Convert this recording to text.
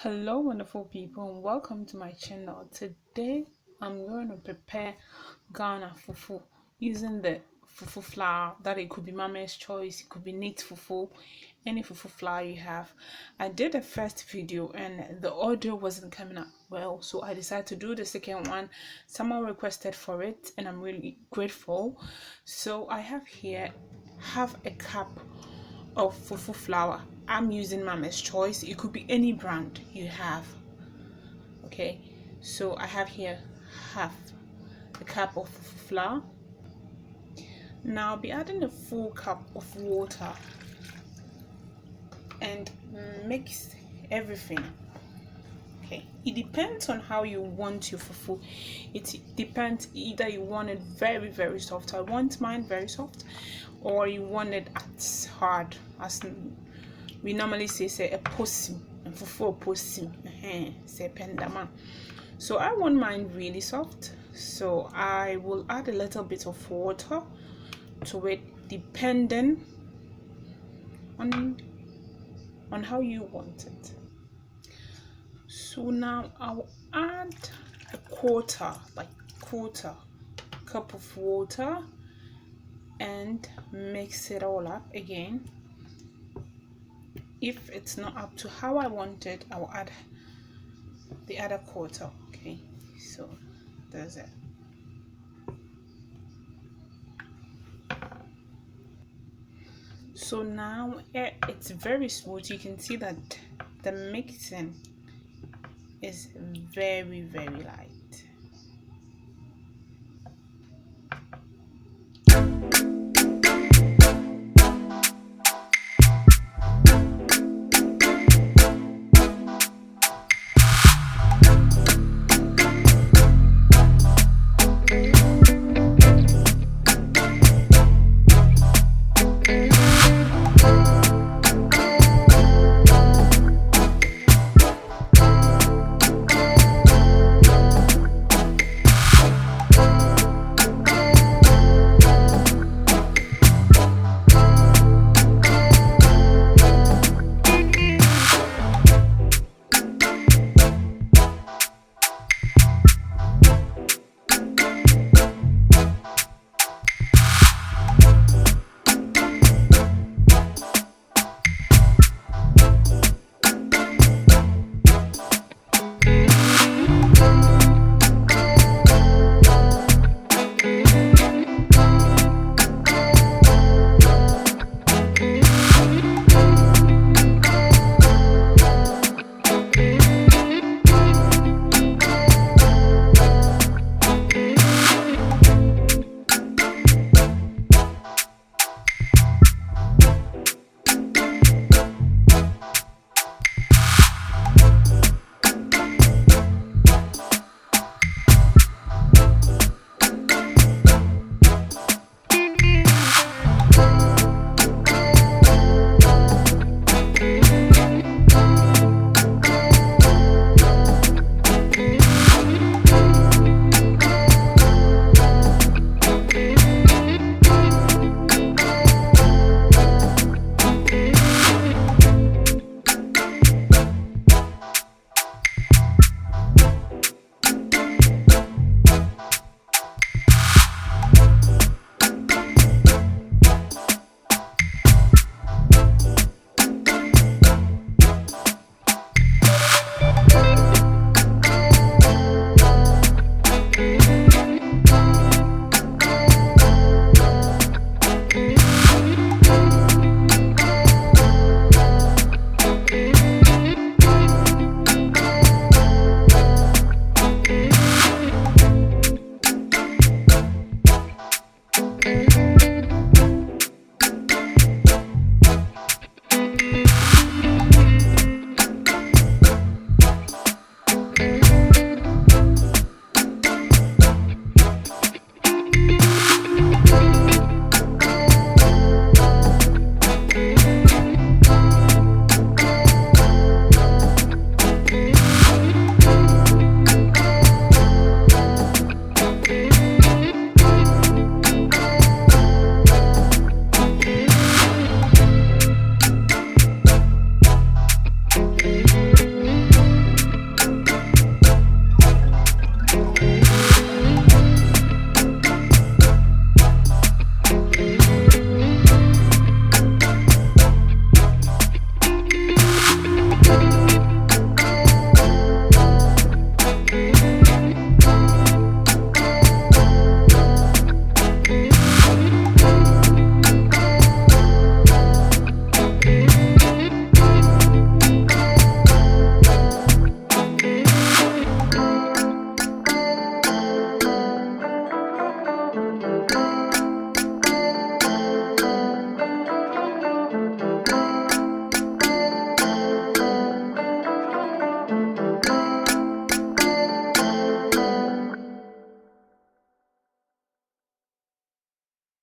Hello, wonderful people, and welcome to my channel. Today, I'm going to prepare Ghana fufu using the fufu flour. That it could be mama's choice, it could be neat fufu, any fufu flour you have. I did the first video and the audio wasn't coming out well, so I decided to do the second one. Someone requested for it, and I'm really grateful. So I have here half a cup of fufu flour. I'm using mama's choice. It could be any brand you have. Okay, so I have here half a cup of fufu flour. Now I'll be adding a full cup of water and mix everything. Okay, it depends on how you want your fufu. It depends, either you want it very soft. I want mine very soft, or you want it as hard as we normally say a posim and fufu posim say pendama. So I want mine really soft, so I will add a little bit of water to it depending on how you want it. So now I'll add a quarter cup of water and mix it all up again. If it's not up to how I want it, I'll add the other quarter. Okay, so there's it. So now it's very smooth. You can see that the mixing is very light.